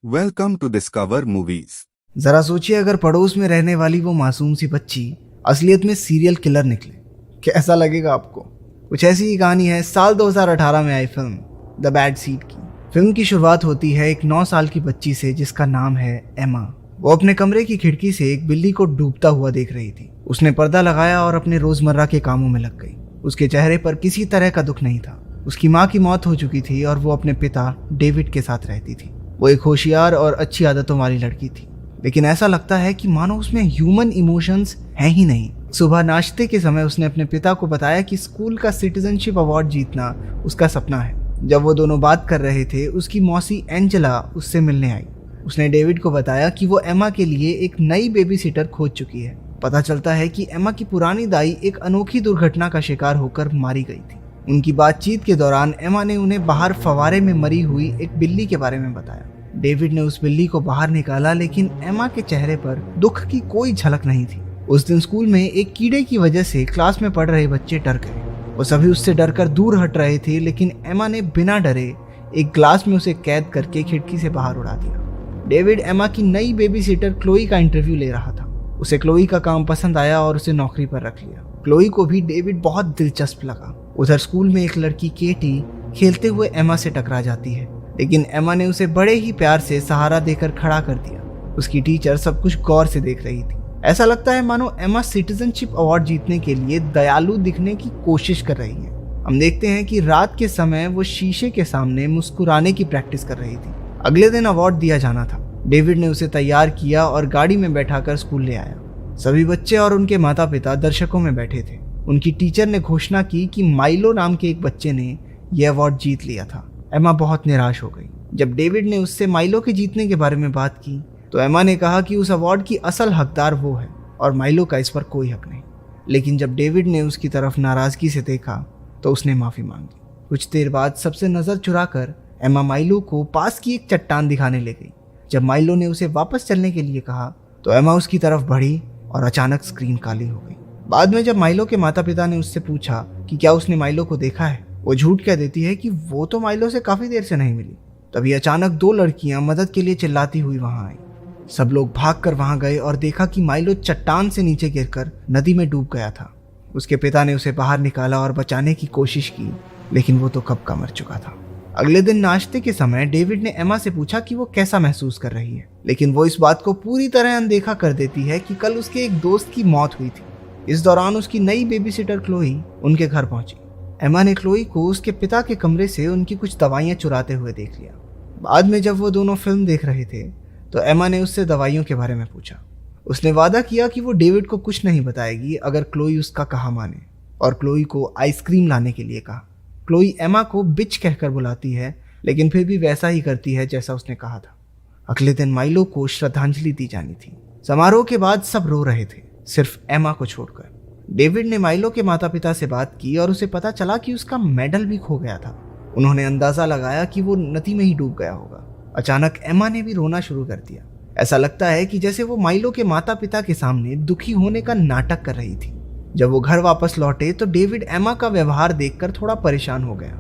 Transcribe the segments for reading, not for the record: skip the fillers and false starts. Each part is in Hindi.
Welcome to discover movies. जरा सोचिए अगर पड़ोस में रहने वाली वो मासूम सी बच्ची असलियत में सीरियल किलर निकले, कैसा लगेगा आपको। कुछ ऐसी ही कहानी है साल 2018 में आई फिल्म द बैड सीड की। फिल्म की शुरुआत होती है एक 9 साल की बच्ची से जिसका नाम है एमा। वो अपने कमरे की खिड़की से एक बिल्ली को डूबता हुआ देख रही थी। उसने पर्दा लगाया और अपने रोजमर्रा के कामों में लग गई। उसके चेहरे पर किसी तरह का दुख नहीं था। उसकी माँ की मौत हो चुकी थी और वो अपने पिता डेविड के साथ रहती थी। वो एक होशियार और अच्छी आदतों वाली लड़की थी, लेकिन ऐसा लगता है कि मानो उसमें ह्यूमन इमोशंस हैं ही नहीं। सुबह नाश्ते के समय उसने अपने पिता को बताया कि स्कूल का सिटीजनशिप अवार्ड जीतना उसका सपना है। जब वो दोनों बात कर रहे थे, उसकी मौसी एंजेला उससे मिलने आई। उसने डेविड को बताया कि वो एमा के लिए एक नई बेबी सिटर खोज चुकी है। पता चलता है कि एमा की पुरानी दाई एक अनोखी दुर्घटना का शिकार होकर मारी गई थी। उनकी बातचीत के दौरान एमा ने उन्हें बाहर फवारे में मरी हुई एक बिल्ली के बारे में बताया। डेविड ने उस बिल्ली को बाहर निकाला, लेकिन एमा के चेहरे पर दुख की कोई झलक नहीं थी। उस दिन स्कूल में एक कीड़े की वजह से क्लास में पढ़ रहे बच्चे डर गए। वो सभी उससे डरकर दूर हट रहे थे, लेकिन एमा ने बिना डरे एक ग्लास में उसे कैद करके खिड़की से बाहर उड़ा दिया। डेविड एमा की नई बेबी सिटर क्लोई का इंटरव्यू ले रहा था। उसे क्लोई का काम पसंद आया और उसे नौकरी पर रख लिया। क्लोई को भी डेविड बहुत दिलचस्प लगा। उधर स्कूल में एक लड़की केटी खेलते हुए एमा से टकरा जाती है, लेकिन एमा ने उसे बड़े ही प्यार से सहारा देकर खड़ा कर दिया। उसकी टीचर सब कुछ गौर से देख रही थी। ऐसा लगता है मानो एमा सिटीजनशिप अवार्ड जीतने के लिए दयालु दिखने की कोशिश कर रही है। हम देखते हैं कि रात के समय वो शीशे के सामने मुस्कुराने की प्रैक्टिस कर रही थी। अगले दिन अवार्ड दिया जाना था। डेविड ने उसे तैयार किया और गाड़ी में बैठाकर स्कूल ले आया। सभी बच्चे और उनके माता पिता दर्शकों में बैठे थे। उनकी टीचर ने घोषणा की कि माइलो नाम के एक बच्चे ने यह अवार्ड जीत लिया था। एमा बहुत निराश हो गई। जब डेविड ने उससे माइलो के जीतने के बारे में बात की तो एमा ने कहा कि उस अवार्ड की असल हकदार वो है और माइलो का इस पर कोई हक नहीं। लेकिन जब डेविड ने उसकी तरफ नाराजगी से देखा तो उसने माफी मांगी। कुछ देर बाद सबसे नजर चुराकर एमा माइलो को पास की एक चट्टान दिखाने ले गई। जब माइलो ने उसे वापस चलने के लिए कहा तो एमा उसकी तरफ बढ़ी और अचानक स्क्रीन काली हो गई। बाद में जब माइलो के माता पिता ने उससे पूछा कि क्या उसने माइलो को देखा है, वो झूठ कह देती है कि वो तो माइलो से काफी देर से नहीं मिली। तभी अचानक 2 लड़कियां मदद के लिए चिल्लाती हुई वहां आई। सब लोग भागकर वहां गए और देखा कि माइलो चट्टान से नीचे गिरकर नदी में डूब गया था। उसके पिता ने उसे बाहर निकाला और बचाने की कोशिश की, लेकिन वो तो कब का मर चुका था। अगले दिन नाश्ते के समय डेविड ने एमा से पूछा कि वो कैसा महसूस कर रही है, लेकिन वो इस बात को पूरी तरह अनदेखा कर देती है कि कल उसके एक दोस्त की मौत हुई थी। इस दौरान उसकी नई बेबी सिटर क्लोई उनके घर पहुंची। एमा ने क्लोई को उसके पिता के कमरे से उनकी कुछ दवाइयां चुराते हुए देख लिया। बाद में जब वो दोनों फिल्म देख रहे थे तो एमा ने उससे दवाइयों के बारे में पूछा। उसने वादा किया कि वो डेविड को कुछ नहीं बताएगी अगर क्लोई उसका कहा माने, और क्लोई को आइसक्रीम लाने के लिए कहा। क्लोई एमा को बिच कहकर बुलाती है, लेकिन फिर भी वैसा ही करती है जैसा उसने कहा था। अगले दिन माइलो को श्रद्धांजलि दी जानी थी। समारोह के बाद सब रो रहे थे, सिर्फ एमा को छोड़कर। डेविड ने माइलो के माता पिता से बात की और उसे पता चला कि उसका मेडल भी खो गया था। उन्होंने अंदाजा लगाया कि वो नदी में ही डूब गया होगा। अचानक एमा ने भी रोना शुरू कर दिया। ऐसा लगता है कि जैसे वो माइलो के माता पिता के सामने दुखी होने का नाटक कर रही थी। जब वो घर वापस लौटे तो डेविड एमा का व्यवहार देखकर थोड़ा परेशान हो गया।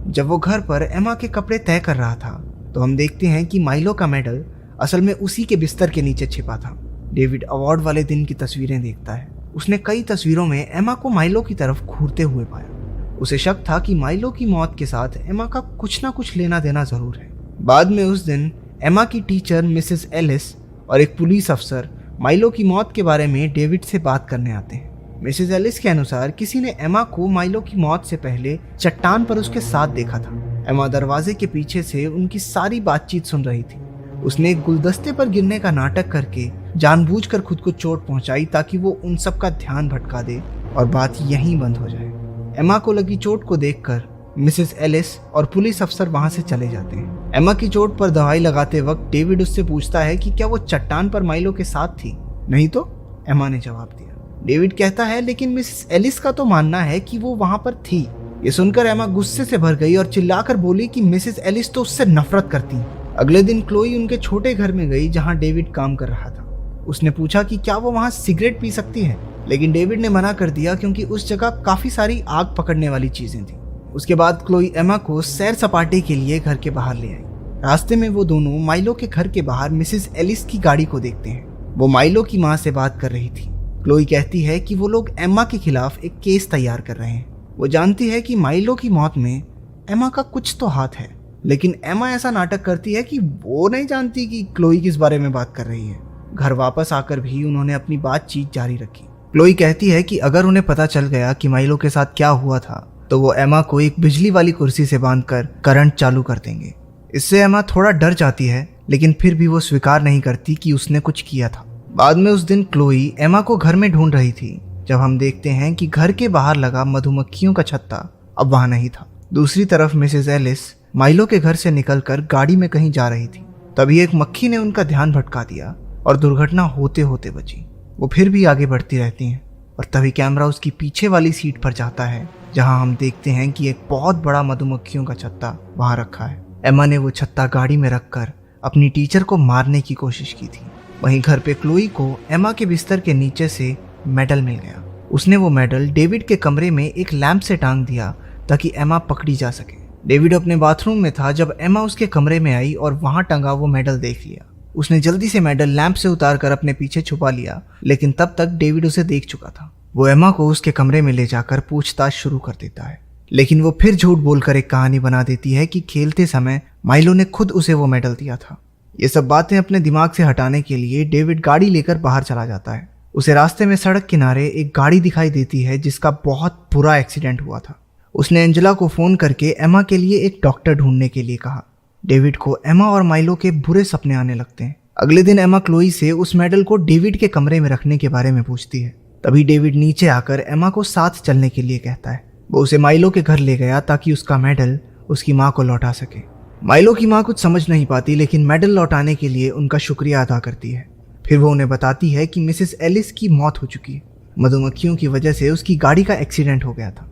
जब वो घर पर एमा के कपड़े तय कर रहा था तो हम देखते हैं कि माइलो का मेडल असल में उसी के बिस्तर के नीचे छिपा था। डेविड अवार्ड वाले दिन की तस्वीरें देखता है। उसने कई तस्वीरों में एमा को माइलो की तरफ घूरते हुए पाया। उसे शक था कि माइलो की मौत के साथ एमा का कुछ ना कुछ लेना देना जरूर है। बाद में उस दिन एमा की टीचर मिसेस एलिस और एक पुलिस अफसर माइलो की मौत के बारे में डेविड से बात करने आते हैं। मिसेस एलिस के अनुसार किसी ने एमा को माइलो की मौत से पहले चट्टान पर उसके साथ देखा था। एमा दरवाजे के पीछे से उनकी सारी बातचीत सुन रही थी। उसने एक गुलदस्ते पर गिरने का नाटक करके जानबूझकर खुद को चोट पहुंचाई ताकि वो उन सब का ध्यान भटका दे और बात यहीं बंद हो जाए। एमा को लगी चोट को देखकर मिसेस एलिस और पुलिस अफसर वहां से चले जाते हैं। एमा की चोट पर दवाई लगाते वक्त डेविड उससे पूछता है कि क्या वो चट्टान पर माइलो के साथ थी। नहीं तो, एमा ने जवाब दिया। डेविड कहता है लेकिन मिसेस एलिस का तो मानना है कि वो वहां पर थी। ये सुनकर एमा गुस्से से भर गई और चिल्लाकर बोली कि मिसेस एलिस तो उससे नफरत करती। अगले दिन क्लोई उनके छोटे घर में गई जहां डेविड काम कर रहा था। उसने पूछा कि क्या वो वहां सिगरेट पी सकती है, लेकिन डेविड ने मना कर दिया क्योंकि उस जगह काफी सारी आग पकड़ने वाली चीजें थी। उसके बाद क्लोई एमा को सैर सपाटे के लिए घर के बाहर ले आई। रास्ते में वो दोनों माइलो के घर के बाहर मिसेस एलिस की गाड़ी को देखते हैं। वो माइलो की माँ से बात कर रही थी। क्लोई कहती है कि वो लोग एम्मा के खिलाफ एक केस तैयार कर रहे हैं। वो जानती है कि माइलो की मौत में एम्मा का कुछ तो हाथ है, लेकिन एम्मा ऐसा नाटक करती है कि वो नहीं जानती कि क्लोई किस बारे में बात कर रही है। घर वापस आकर भी उन्होंने अपनी बातचीत जारी रखी। क्लोई कहती है कि अगर उन्हें पता चल गया कि माइलो के साथ क्या हुआ था तो वो एम्मा को एक बिजली वाली कुर्सी से बांधकर करंट चालू कर देंगे। इससे एम्मा थोड़ा डर जाती है, लेकिन फिर भी वो स्वीकार नहीं करती कि उसने कुछ किया था। बाद में उस दिन क्लोई एम्मा को घर में ढूंढ रही थी जब हम देखते हैं कि घर के बाहर लगा मधुमक्खियों का छत्ता अब वहां नहीं था। दूसरी तरफ मिसेस एलिस माइलो के घर से निकलकर गाड़ी में कहीं जा रही थी। तभी एक मक्खी ने उनका ध्यान भटका दिया और दुर्घटना होते होते बची। वो फिर भी आगे बढ़ती रहती हैं और तभी कैमरा उसकी पीछे वाली सीट पर जाता है जहां हम देखते हैं कि एक बहुत बड़ा मधुमक्खियों का छत्ता वहां रखा है। एम्मा ने वो छत्ता गाड़ी में रखकर अपनी टीचर को मारने की कोशिश की थी। वहीं घर पे क्लोई को एम्मा के बिस्तर के नीचे से मेडल मिल गया। उसने वो मेडल डेविड के कमरे में एक लैंप से टांग दिया ताकि एम्मा पकड़ी जा सके। डेविड अपने बाथरूम में था जब एम्मा उसके कमरे में आई और वहां टंगा वो मेडल देख लिया। उसने जल्दी से मेडल लैंप से उतारकर अपने पीछे छुपा लिया, लेकिन तब तक डेविड उसे देख चुका था। वो एम्मा को उसके कमरे में ले जाकर पूछताछ शुरू कर देता है, लेकिन वो फिर झूठ बोलकर एक कहानी बना देती है कि खेलते समय माइलो ने खुद उसे वो मेडल दिया था। ये सब बातें अपने दिमाग से हटाने के लिए डेविड गाड़ी लेकर बाहर चला जाता है। उसे रास्ते में सड़क किनारे एक गाड़ी दिखाई देती है जिसका बहुत बुरा एक्सीडेंट हुआ था। उसने एंजेला को फोन करके एम्मा के लिए एक डॉक्टर ढूंढने के लिए कहा। डेविड को एम्मा और माइलो के बुरे सपने आने लगते हैं। अगले दिन एम्मा क्लोई से उस मेडल को डेविड के कमरे में रखने के बारे में पूछती है। तभी डेविड नीचे आकर एम्मा को साथ चलने के लिए कहता है। वो उसे माइलो के घर ले गया ताकि उसका मेडल उसकी माँ को लौटा सके। माइलो की माँ कुछ समझ नहीं पाती, लेकिन मेडल लौटाने के लिए उनका शुक्रिया अदा करती है। फिर वो उन्हें बताती है कि मिसेस एलिस की मौत हो चुकी है। मधुमक्खियों की वजह से उसकी गाड़ी का एक्सीडेंट हो गया था।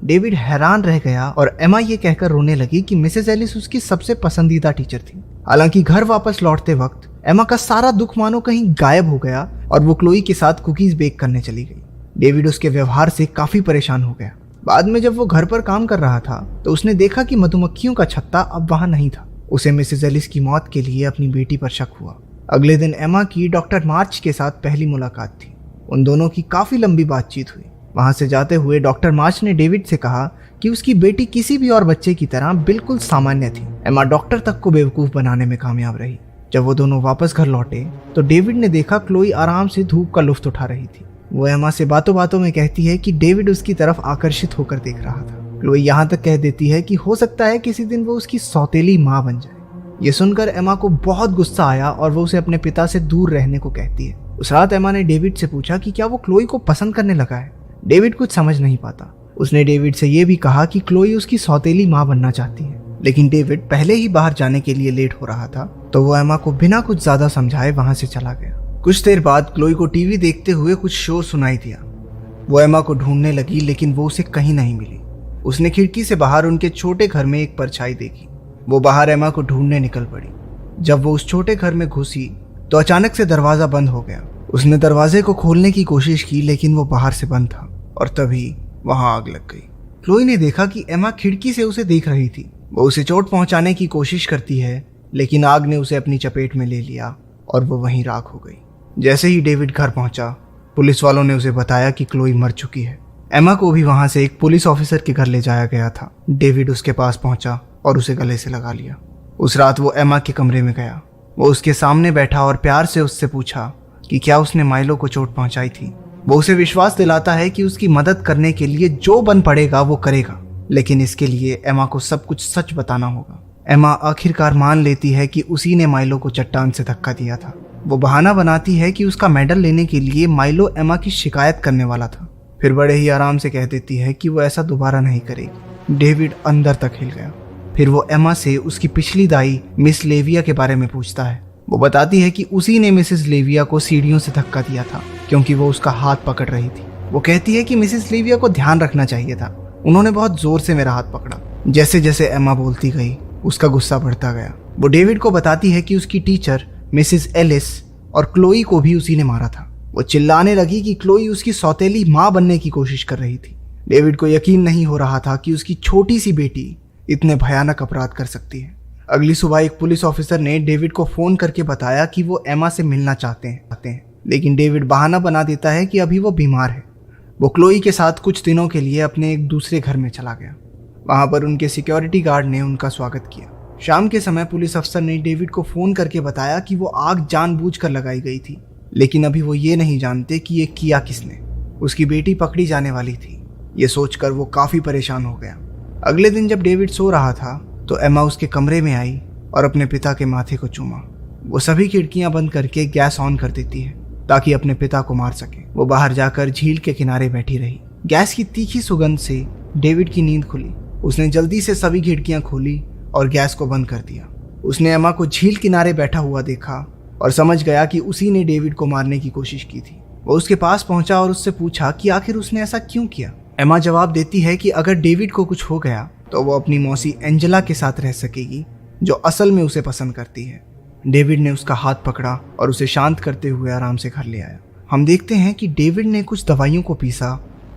डेविड हैरान रह गया और एम्मा ये कहकर रोने लगी कि मिसेस एलिस उसकी सबसे पसंदीदा टीचर थी। हालांकि घर वापस लौटते वक्त एम्मा का सारा दुख मानो कहीं गायब हो गया और वो क्लोई के साथ कुकीज बेक करने चली गई। डेविड उसके व्यवहार से काफी परेशान हो गया। बाद में जब वो घर पर काम कर रहा था तो उसने देखा कि मधुमक्खियों का छत्ता अब वहां नहीं था। उसे मिसेस एलिस की मौत के लिए अपनी बेटी पर शक हुआ। अगले दिन एम्मा की डॉक्टर मार्च के साथ पहली मुलाकात थी। उन दोनों की काफी लंबी बातचीत हुई। वहां से जाते हुए डॉक्टर मार्च ने डेविड से कहा कि उसकी बेटी किसी भी और बच्चे की तरह बिल्कुल सामान्य थी। एम्मा डॉक्टर तक को बेवकूफ बनाने में कामयाब रही। जब वो दोनों वापस घर लौटे तो डेविड ने देखा क्लोई आराम से धूप का लुत्फ उठा रही थी। वो एम्मा से बातों बातों में कहती है कि डेविड उसकी तरफ आकर्षित होकर देख रहा था। क्लोई यहाँ तक कह देती है कि हो सकता है किसी दिन वो उसकी सौतेली माँ बन जाए। ये सुनकर एम्मा को बहुत गुस्सा आया और वो उसे अपने पिता से दूर रहने को कहती है। उस रात एम्मा ने डेविड से पूछा कि क्या वो क्लोई को पसंद करने लगा है। डेविड कुछ समझ नहीं पाता। उसने डेविड से ये भी कहा कि क्लोई उसकी सौतेली माँ बनना चाहती है, लेकिन डेविड पहले ही बाहर जाने के लिए लेट हो रहा था, तो वो एम्मा को बिना कुछ ज्यादा समझाए वहां से चला गया। कुछ देर बाद क्लोई को टीवी देखते हुए कुछ शोर सुनाई दिया। वो एम्मा को ढूंढने लगी, लेकिन वो उसे कहीं नहीं मिली। उसने खिड़की से बाहर उनके छोटे घर में एक परछाई देखी। वो बाहर एम्मा को ढूंढने निकल पड़ी। जब वो उस छोटे घर में घुसी तो अचानक से दरवाजा बंद हो गया। उसने दरवाजे को खोलने की कोशिश की, लेकिन वो बाहर से बंद था और तभी वहां आग लग गई। क्लोई ने देखा कि एम्मा खिड़की से उसे देख रही थी। वो उसे चोट पहुंचाने की कोशिश करती है, लेकिन आग ने उसे अपनी चपेट में ले लिया और वो वहीं राख हो गई। जैसे ही डेविड घर पहुंचा, पुलिस वालों ने उसे बताया कि क्लोई मर चुकी है। एम्मा को भी वहां से एक पुलिस ऑफिसर के घर ले जाया गया था। डेविड उसके पास पहुंचा और उसे गले से लगा लिया। उस रात वो एम्मा के कमरे में गया। वो उसके सामने बैठा और प्यार से उससे पूछा कि क्या उसने माइलो को चोट पहुंचाई थी। वो उसे विश्वास दिलाता है कि उसकी मदद करने के लिए जो बन पड़ेगा वो करेगा, लेकिन इसके लिए एम्मा को सब कुछ सच बताना होगा। एम्मा आखिरकार मान लेती है कि उसी ने माइलो को चट्टान से धक्का दिया था। वो बहाना बनाती है कि उसका मेडल लेने के लिए माइलो एम्मा की शिकायत करने वाला था। फिर बड़े ही आराम से कह देती है कि वो ऐसा दोबारा नहीं करेगी। डेविड अंदर तक हिल गया। फिर वो एम्मा से उसकी पिछली दाई मिस लेविया के बारे में पूछता है। वो बताती है कि उसी ने मिसेस लेविया को सीढ़ियों से धक्का दिया था क्योंकि वो उसका हाथ पकड़ रही थी। वो कहती है कि मिसेस लेविया को ध्यान रखना चाहिए था, उन्होंने बहुत जोर से मेरा हाथ पकड़ा। जैसे जैसे एम्मा बोलती गई उसका गुस्सा बढ़ता गया। वो डेविड को बताती है कि उसकी टीचर मिसेस एलिस और क्लोई को भी उसी ने मारा था। वो चिल्लाने लगी कि क्लोई उसकी सौतेली माँ बनने की कोशिश कर रही थी। डेविड को यकीन नहीं हो रहा था कि उसकी छोटी सी बेटी इतने भयानक अपराध कर सकती है। अगली सुबह एक पुलिस ऑफिसर ने डेविड को फोन करके बताया कि वो एमा से मिलना चाहते हैं, लेकिन डेविड बहाना बना देता है कि अभी वो बीमार है। वो क्लोई के साथ कुछ दिनों के लिए अपने एक दूसरे घर में चला गया। वहां पर उनके सिक्योरिटी गार्ड ने उनका स्वागत किया। शाम के समय पुलिस अफसर ने डेविड को फोन करके बताया कि वो आग जानबूझकर लगाई गई थी, लेकिन अभी वो ये नहीं जानते कि ये किया किसने। उसकी बेटी पकड़ी जाने वाली थी। ये सोचकर वो काफी परेशान हो गया। अगले दिन जब डेविड सो रहा था तो एमा उसके कमरे में आई और अपने पिता के माथे को चूमा। वो सभी खिड़कियां बंद करके गैस ऑन कर देती है ताकि अपने पिता को मार सके। वो बाहर जाकर झील के किनारे बैठी रही। गैस की तीखी सुगंध से डेविड की नींद खुली। उसने जल्दी से सभी खिड़कियां खोली और गैस को बंद कर दिया। उसने एमा को झील किनारे बैठा हुआ देखा और समझ गया कि उसी ने डेविड को मारने की कोशिश की थी। वो उसके पास पहुंचा और उससे पूछा कि आखिर उसने ऐसा क्यों किया। एमा जवाब देती है कि अगर डेविड को कुछ हो गया तो वो अपनी मौसी एंजेला के साथ रह सकेगी, जो असल में उसे पसंद करती है। डेविड ने उसका हाथ पकड़ा और उसे शांत करते हुए आराम से घर ले आया। हम देखते हैं कि डेविड ने कुछ दवाइयों को पीसा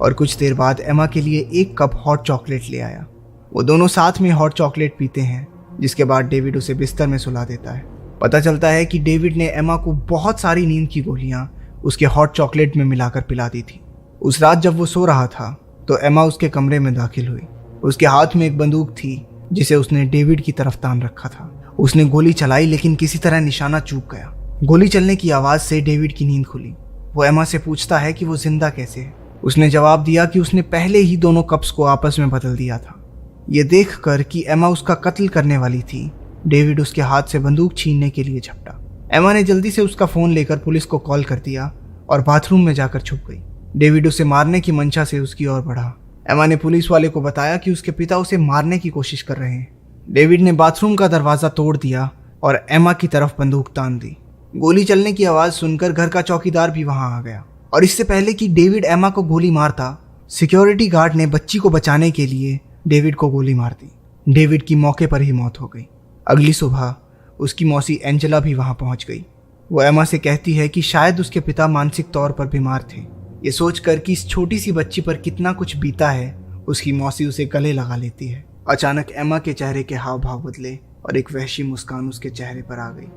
और कुछ देर बाद एमा के लिए एक कप हॉट चॉकलेट ले आया। वो दोनों साथ में हॉट चॉकलेट पीते हैं, जिसके बाद डेविड उसे बिस्तर में सुला देता है। पता चलता है कि डेविड ने एमा को बहुत सारी नींद की गोलियां उसके हॉट चॉकलेट में मिलाकर पिला दी थी। उस रात जब वो सो रहा था तो एमा उसके कमरे में दाखिल हुई। उसके हाथ में एक बंदूक थी जिसे उसने डेविड की तरफ तान रखा था। उसने गोली चलाई लेकिन किसी तरह निशाना चूक गया। गोली चलने की आवाज से डेविड की नींद खुली। वो एमा से पूछता है कि वो जिंदा कैसे है। उसने जवाब दिया कि उसने पहले ही दोनों कप्स को आपस में बदल दिया था। ये देखकर कि एमा उसका कत्ल करने वाली थी, डेविड उसके हाथ से बंदूक छीनने के लिए झपटा। एमा ने जल्दी से उसका फोन लेकर पुलिस को कॉल कर दिया और बाथरूम में जाकर छुप गई। डेविड उसे मारने की मंशा से उसकी ओर बढ़ा। एमा ने पुलिस वाले को बताया कि उसके पिता उसे मारने की कोशिश कर रहे हैं। डेविड ने बाथरूम का दरवाजा तोड़ दिया और एमा की तरफ बंदूक तान दी। गोली चलने की आवाज सुनकर घर का चौकीदार भी वहां आ गया और इससे पहले कि डेविड एमा को गोली मारता, सिक्योरिटी गार्ड ने बच्ची को बचाने के लिए डेविड को गोली मार दी। डेविड की मौके पर ही मौत हो गई। अगली सुबह उसकी मौसी एंजेला भी वहां पहुंच गई। वो एमा से कहती है कि शायद उसके पिता मानसिक तौर पर बीमार थे। ये सोचकर कि इस छोटी सी बच्ची पर कितना कुछ बीता है, उसकी मौसी उसे गले लगा लेती है। अचानक एमा के चेहरे के हाव भाव बदले और एक वहशी मुस्कान उसके चेहरे पर आ गई।